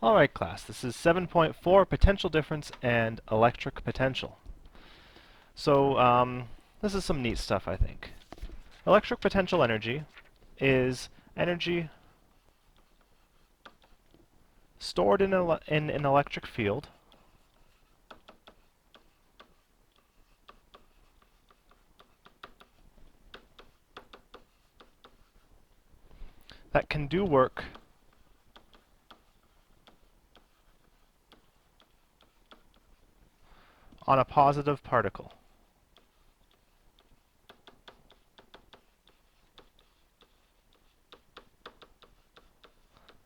Alright class, this is 7.4 potential difference and electric potential. So this is some neat stuff, I think. Electric potential energy is energy stored in an electric field that can do work on a positive particle.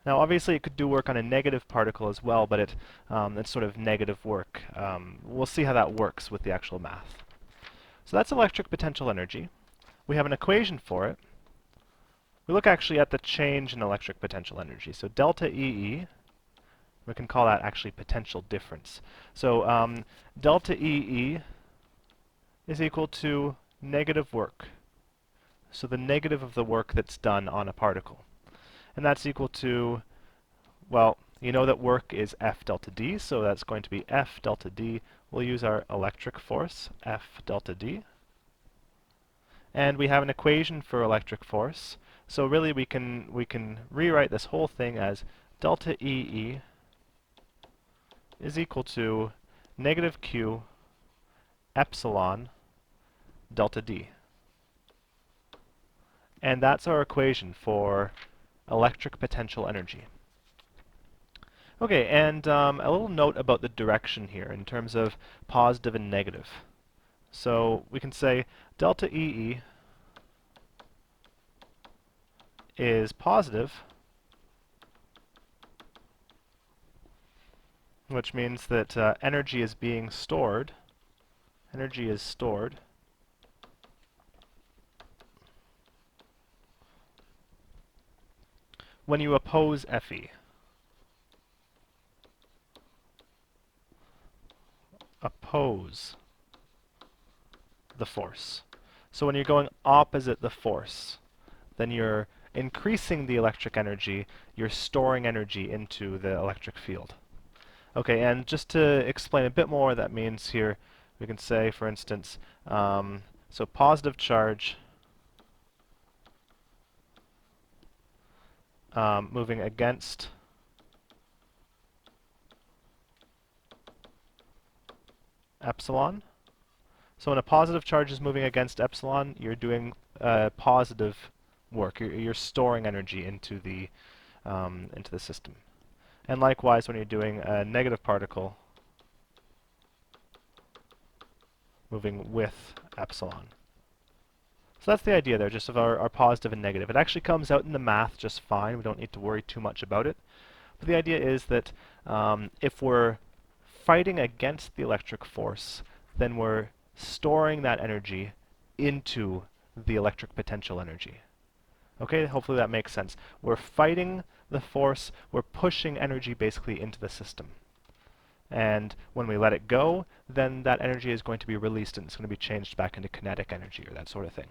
Now obviously it could do work on a negative particle as well, but it's sort of negative work. We'll see how that works with the actual math. So that's electric potential energy. We have an equation for it. We look actually at the change in electric potential energy. So delta EE, we can call that actually potential difference. So delta EE is equal to negative work. So the negative of the work that's done on a particle. And that's equal to, well, you know that work is F delta D, so that's going to be F delta D. We'll use our electric force, F delta D. And we have an equation for electric force. So really we can rewrite this whole thing as delta EE is equal to negative Q epsilon delta D. And that's our equation for electric potential energy. Okay, and a little note about the direction here in terms of positive and negative. So we can say delta EE is positive, which means that energy is being stored. Energy is stored when you oppose Fe. Oppose the force. So when you're going opposite the force, then you're increasing the electric energy, you're storing energy into the electric field. Okay, and just to explain a bit more what that means here, we can say, for instance, so positive charge moving against epsilon. So when a positive charge is moving against epsilon, you're doing positive work. You're storing energy into the system. And likewise, when you're doing a negative particle moving with epsilon. So that's the idea there, just of our positive and negative. It actually comes out in the math just fine. We don't need to worry too much about it. But the idea is that if we're fighting against the electric force, then we're storing that energy into the electric potential energy. Okay, hopefully that makes sense. We're fighting the force, we're pushing energy basically into the system. And when we let it go, then that energy is going to be released and it's going to be changed back into kinetic energy or that sort of thing.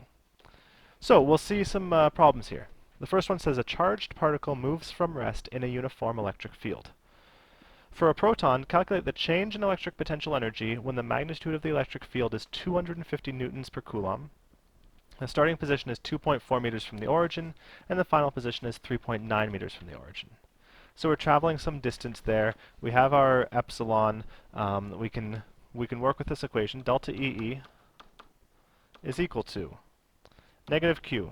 So we'll see some problems here. The first one says a charged particle moves from rest in a uniform electric field. For a proton, calculate the change in electric potential energy when the magnitude of the electric field is 250 newtons per coulomb. The starting position is 2.4 meters from the origin, and the final position is 3.9 meters from the origin. So we're traveling some distance there. We have our epsilon. We can work with this equation. Delta EE is equal to negative Q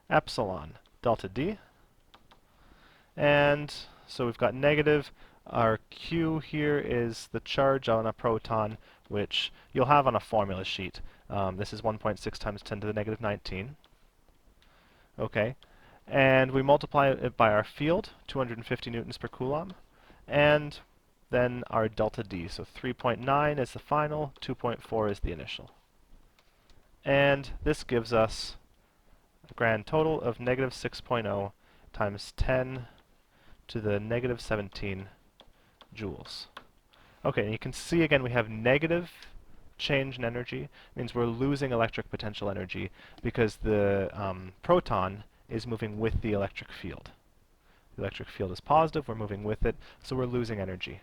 epsilon delta D. And so we've got negative. Our Q here is the charge on a proton, which you'll have on a formula sheet. This is 1.6 times 10 to the negative 19. Okay. And we multiply it by our field, 250 newtons per coulomb, and then our delta D. So 3.9 is the final, 2.4 is the initial. And this gives us a grand total of negative 6.0 times 10 to the negative 17 joules. Okay, and you can see again we have negative change in energy. It means we're losing electric potential energy because the proton is moving with the electric field. The electric field is positive, we're moving with it, so we're losing energy.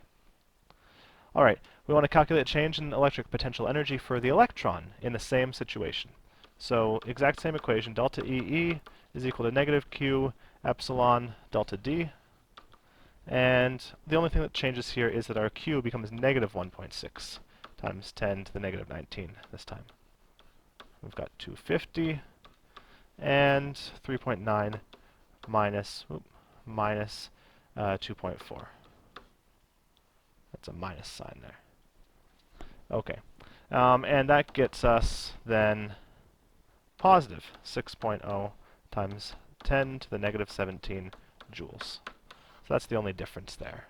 Alright, we want to calculate change in electric potential energy for the electron in the same situation. So, exact same equation, delta EE is equal to negative Q epsilon delta D. And the only thing that changes here is that our Q becomes negative 1.6 times 10 to the negative 19 this time. We've got 250 and 3.9 minus 2.4. That's a minus sign there. Okay. And that gets us then positive 6.0 times 10 to the negative 17 joules. So that's the only difference there.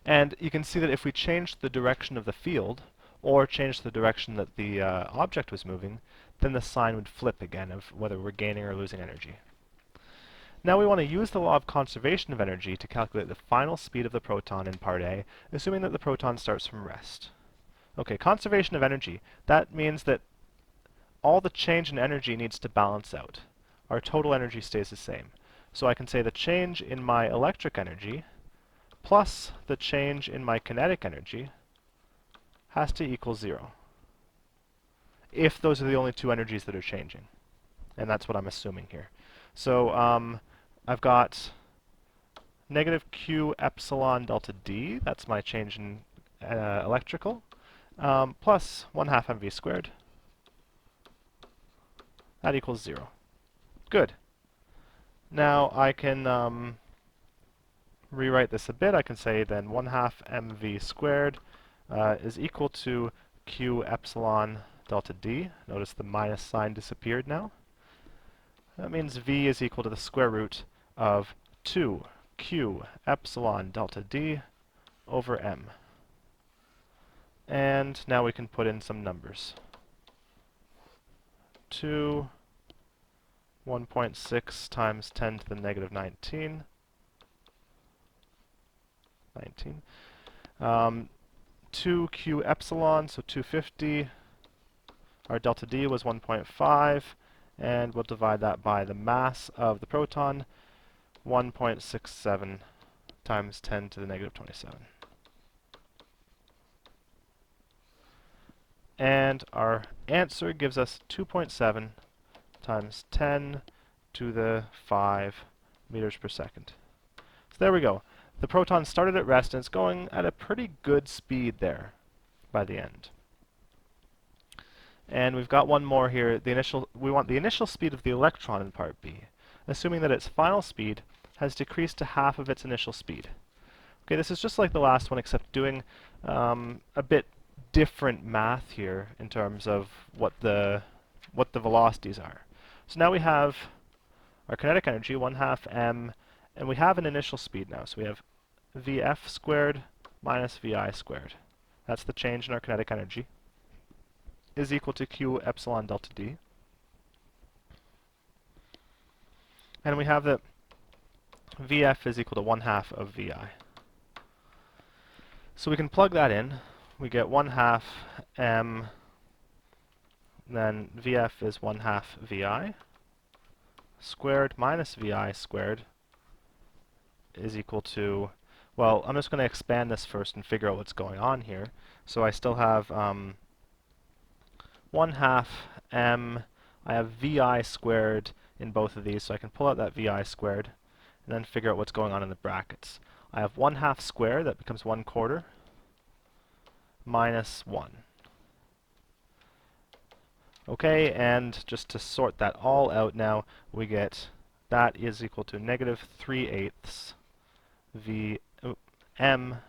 And you can see that if we changed the direction of the field, or changed the direction that the object was moving, then the sign would flip again of whether we're gaining or losing energy. Now we want to use the law of conservation of energy to calculate the final speed of the proton in part A, assuming that the proton starts from rest. Okay, conservation of energy. That means that all the change in energy needs to balance out. Our total energy stays the same. So I can say the change in my electric energy plus the change in my kinetic energy has to equal 0. If those are the only two energies that are changing. And that's what I'm assuming here. So I've got negative Q epsilon delta D, that's my change in electrical, plus 1/2 mv squared. That equals 0. Good. Now I can rewrite this a bit. I can say then 1/2 mv squared is equal to Q epsilon delta D. Notice the minus sign disappeared now. That means V is equal to the square root of 2Q epsilon delta D over M. And now we can put in some numbers. 1.6 times 10 to the negative 19. 2Q epsilon, so 250. Our delta D was 1.5, and we'll divide that by the mass of the proton, 1.67 times 10 to the negative 27. And our answer gives us 2.7 times 10 to the 5 meters per second. So there we go. The proton started at rest and it's going at a pretty good speed there by the end. And we've got one more here. We want the initial speed of the electron in part B, assuming that its final speed has decreased to half of its initial speed. Okay, this is just like the last one, except doing a bit different math here in terms of what the velocities are. So now we have our kinetic energy, 1/2 m, and we have an initial speed now. So we have Vf squared minus Vi squared. That's the change in our kinetic energy, is equal to Q epsilon delta D. And we have that Vf is equal to 1/2 of Vi. So we can plug that in. We get 1/2 m, then Vf is 1/2 Vi squared minus Vi squared is equal to, well, I'm just going to expand this first and figure out what's going on here. So I still have 1/2 m, I have Vi squared in both of these, so I can pull out that Vi squared and then figure out what's going on in the brackets. I have 1/2 squared, that becomes 1/4, minus 1. Okay, and just to sort that all out now, we get that is equal to negative 3/8 m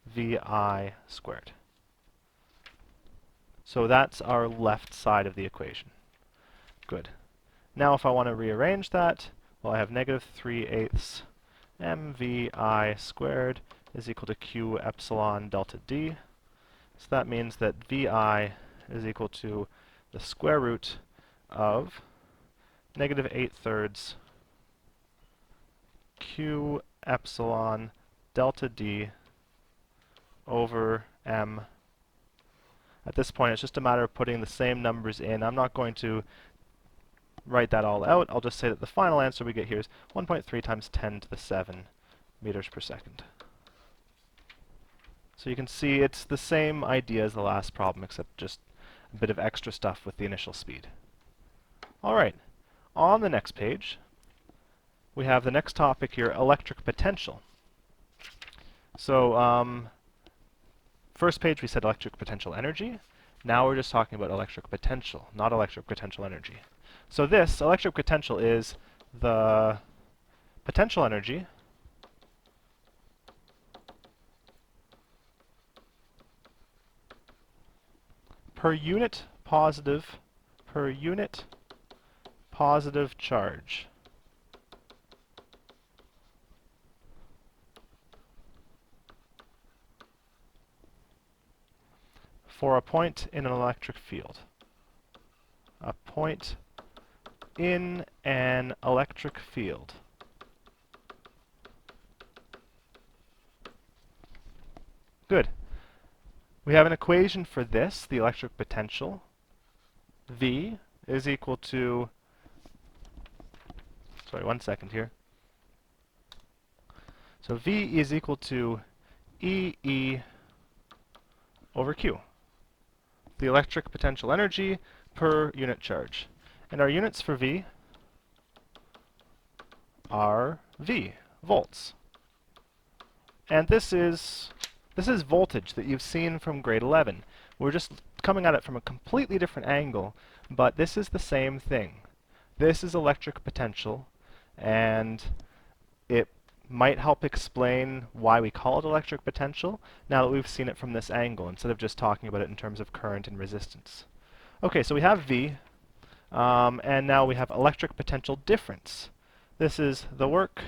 Vi squared. So that's our left side of the equation. Good. Now if I want to rearrange that, well, I have negative 3/8 mVi squared is equal to Q epsilon delta D. So that means that Vi is equal to the square root of negative 8/3 Q epsilon delta D over M. At this point, it's just a matter of putting the same numbers in. I'm not going to write that all out, I'll just say that the final answer we get here is 1.3 times 10 to the 7 meters per second. So you can see it's the same idea as the last problem, except just a bit of extra stuff with the initial speed. All right, on the next page, we have the next topic here, electric potential. So first page we said electric potential energy. Now we're just talking about electric potential, not electric potential energy. So this electric potential is the potential energy per unit positive charge. For a point in an electric field. A point in an electric field. Good. We have an equation for this, the electric potential. V is equal to, sorry, 1 second here. So V is equal to EE over Q, the electric potential energy per unit charge. And our units for V are V, volts. And this is voltage that you've seen from grade 11. We're just coming at it from a completely different angle, but this is the same thing. This is electric potential, and it might help explain why we call it electric potential now that we've seen it from this angle, instead of just talking about it in terms of current and resistance. Okay, so we have V, and now we have electric potential difference. This is the work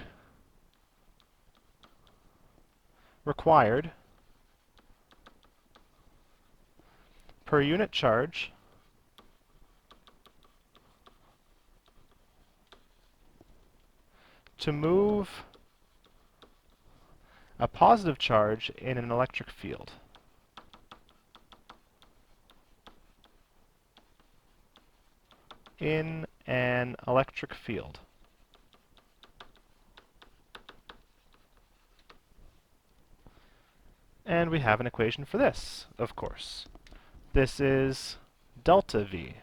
required per unit charge to move a positive charge in an electric field. In an electric field. And we have an equation for this, of course. This is delta V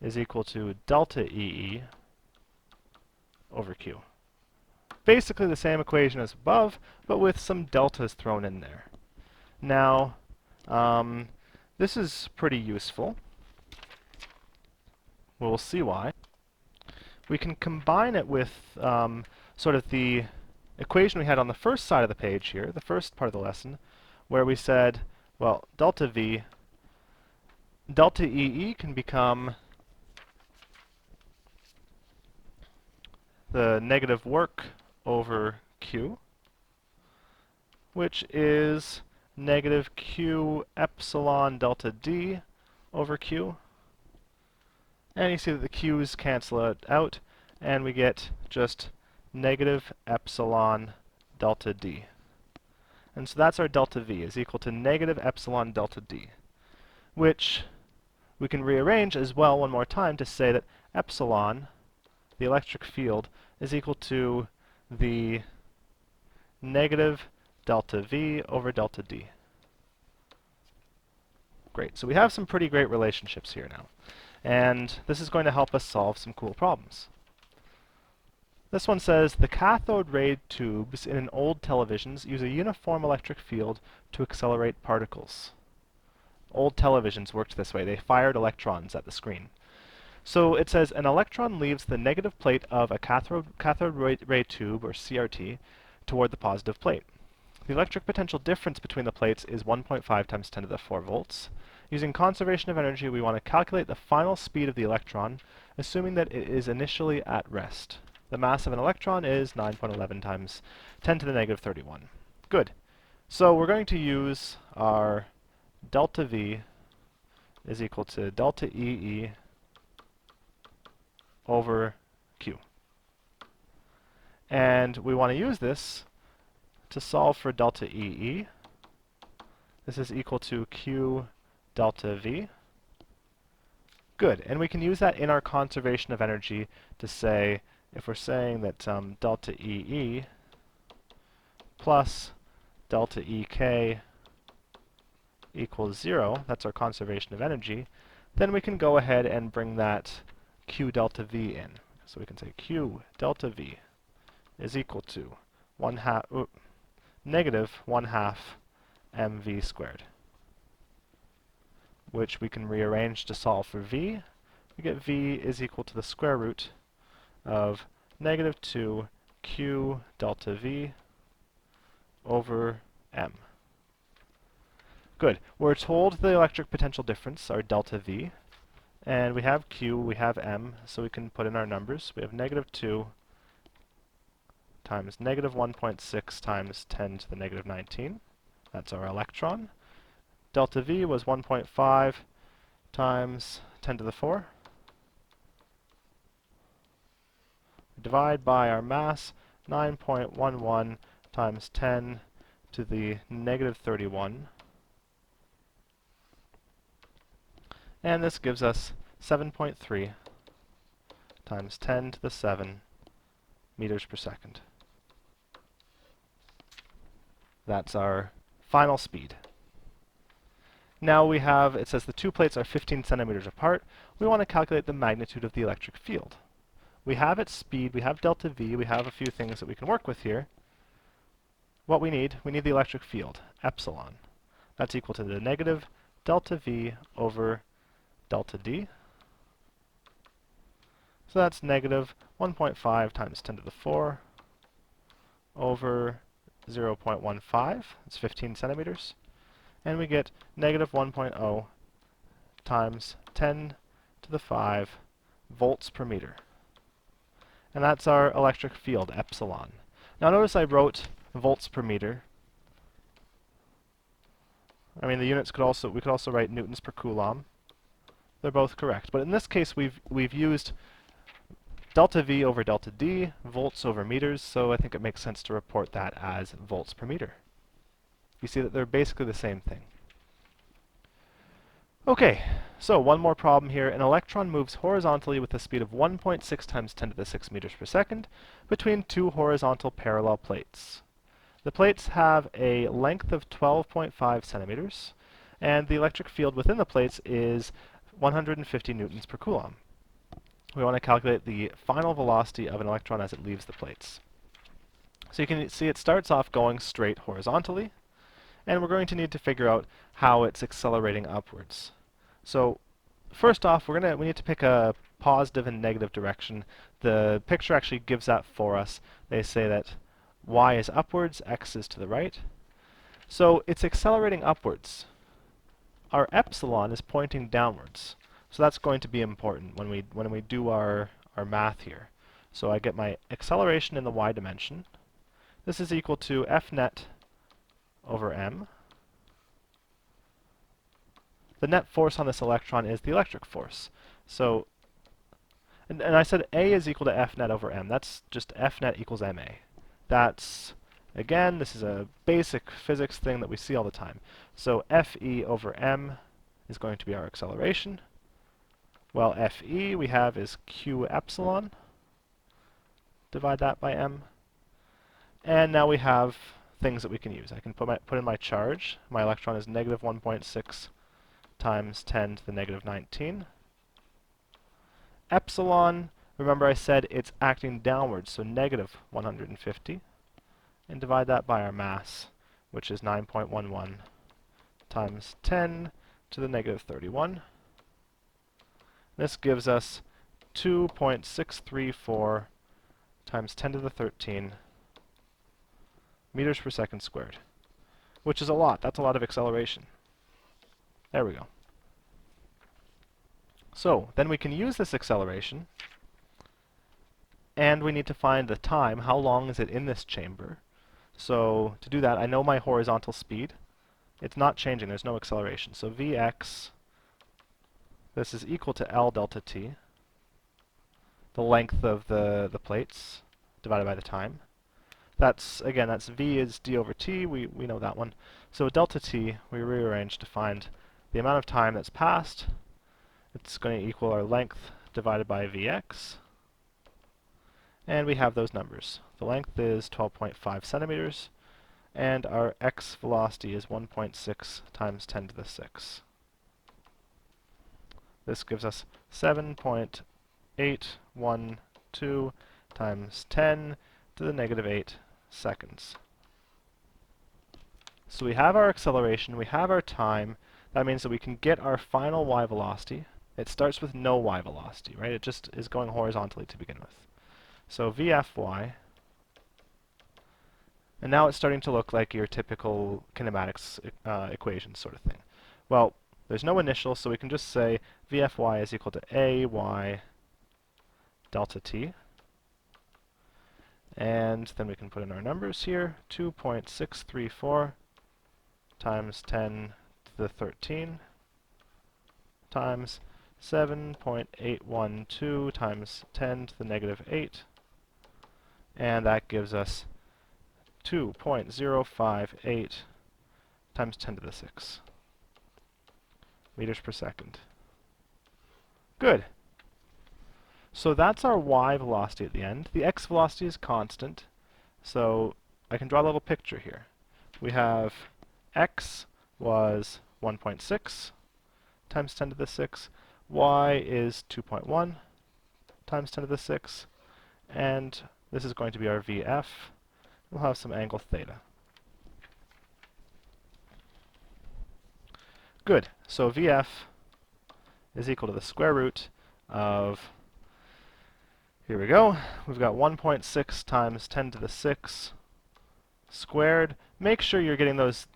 is equal to delta EE over Q. Basically the same equation as above, but with some deltas thrown in there. Now, this is pretty useful. We'll see why. We can combine it with sort of the equation we had on the first side of the page here, the first part of the lesson, where we said, well, delta V, delta EE can become the negative work over Q, which is negative Q epsilon delta D over Q. And you see that the Q's cancel it out, and we get just negative epsilon delta D. And so that's our delta V, is equal to negative epsilon delta D, which we can rearrange as well one more time to say that epsilon, the electric field, is equal to the negative delta V over delta D. Great, so we have some pretty great relationships here now. And this is going to help us solve some cool problems. This one says, the cathode ray tubes in an old televisions use a uniform electric field to accelerate particles. Old televisions worked this way. They fired electrons at the screen. So it says, an electron leaves the negative plate of a cathode ray tube, or CRT, toward the positive plate. The electric potential difference between the plates is 1.5 times 10 to the 4 volts. Using conservation of energy, we want to calculate the final speed of the electron, assuming that it is initially at rest. The mass of an electron is 9.11 times 10 to the negative 31. Good. So we're going to use our delta V is equal to delta EE over Q. And we want to use this to solve for delta EE. This is equal to Q delta V. Good, and we can use that in our conservation of energy to say, if we're saying that delta EE plus delta EK equals 0, that's our conservation of energy, then we can go ahead and bring that Q delta V in. So we can say Q delta V is equal to negative 1/2 mv squared, which we can rearrange to solve for V. We get V is equal to the square root of negative 2 Q delta V over m. Good. We're told the electric potential difference, our delta V, and we have Q, we have m, so we can put in our numbers. We have negative 2 times negative 1.6 times 10 to the negative 19. That's our electron. Delta V was 1.5 times 10 to the 4. Divide by our mass, 9.11 times 10 to the negative 31. And this gives us 7.3 times 10 to the 7 meters per second. That's our final speed. Now we have, it says the two plates are 15 centimeters apart. We want to calculate the magnitude of the electric field. We have its speed, we have delta V, we have a few things that we can work with here. What we need the electric field, epsilon. That's equal to the negative delta V over delta D. So that's negative 1.5 times 10 to the 4 over 0.15, it's 15 centimeters. And we get negative 1.0 times 10 to the 5 volts per meter. And that's our electric field, epsilon. Now notice I wrote volts per meter. I mean, the units we could also write newtons per coulomb. They're both correct. But in this case, we've used delta V over delta D, volts over meters, so I think it makes sense to report that as volts per meter. You see that they're basically the same thing. Okay, so one more problem here. An electron moves horizontally with a speed of 1.6 times 10 to the 6 meters per second between two horizontal parallel plates. The plates have a length of 12.5 centimeters, and the electric field within the plates is 150 newtons per coulomb. We want to calculate the final velocity of an electron as it leaves the plates. So you can see it starts off going straight horizontally, and we're going to need to figure out how it's accelerating upwards. So first off, we need to pick a positive and negative direction. The picture actually gives that for us. They say that y is upwards, x is to the right. So it's accelerating upwards. Our epsilon is pointing downwards. So that's going to be important when we do our math here. So I get my acceleration in the y dimension. This is equal to F net over m. The net force on this electron is the electric force. So, and I said A is equal to F net over m. That's just F net equals ma. That's, again, this is a basic physics thing that we see all the time. So Fe over m is going to be our acceleration. Well, Fe we have is q epsilon. Divide that by m. And now we have things that we can use. I can put in my charge. My electron is negative 1.6 times 10 to the negative 19. Epsilon, remember I said it's acting downwards, so negative 150. And divide that by our mass, which is 9.11 times 10 to the negative 31. This gives us 2.634 times 10 to the 13 meters per second squared, which is a lot. That's a lot of acceleration. There we go. So then we can use this acceleration, and we need to find the time. How long is it in this chamber? So to do that, I know my horizontal speed. It's not changing. There's no acceleration. So Vx, this is equal to L delta t, the length of the plates divided by the time. That's, again, that's V is d over t. We know that one. So delta t, we rearrange to find the amount of time that's passed It's going to equal our length divided by Vx. And we have those numbers. The length is 12.5 centimeters, and our x velocity is 1.6 times 10 to the 6. This gives us 7.812 times 10 to the negative 8 seconds. So we have our acceleration, we have our time. That means that we can get our final y velocity. It starts with no y velocity, right? It just is going horizontally to begin with. So Vfy, and now it's starting to look like your typical kinematics equation sort of thing. Well, there's no initial, so we can just say Vfy is equal to ay delta t. And then we can put in our numbers here, 2.634 times 10 to the 13 times 7.812 times 10 to the negative 8. And that gives us 2.058 times 10 to the 6 meters per second. Good. So that's our y velocity at the end. The x velocity is constant, so I can draw a little picture here. We have x was 1.6 times 10 to the 6, y is 2.1 times 10 to the 6, and this is going to be our Vf. We'll have some angle theta. Good. So Vf is equal to the square root of, here we go, we've got 1.6 times 10 to the 6 squared. Make sure you're getting those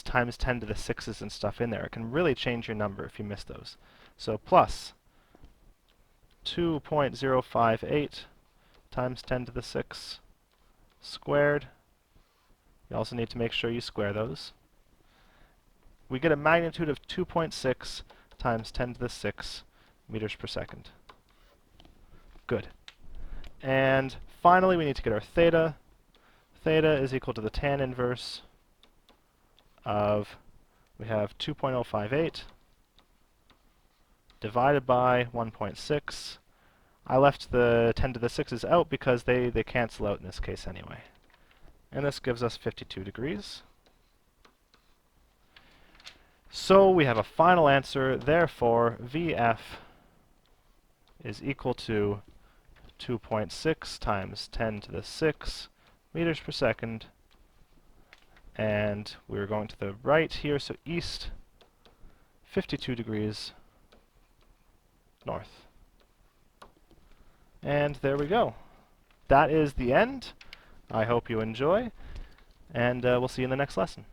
times 10 to the 6s and stuff in there. It can really change your number if you miss those. So plus 2.058 times 10 to the 6 squared. You also need to make sure you square those. We get a magnitude of 2.6 times 10 to the 6 meters per second. Good. And finally, we need to get our theta. Theta is equal to the tan inverse of, we have 2.058 divided by 1.6. I left the 10 to the 6s out because they cancel out in this case anyway. And this gives us 52 degrees. So we have a final answer, therefore Vf is equal to 2.6 times 10 to the 6 meters per second, and we're going to the right here, so east, 52 degrees north. And there we go. That is the end. I hope you enjoy, and we'll see you in the next lesson.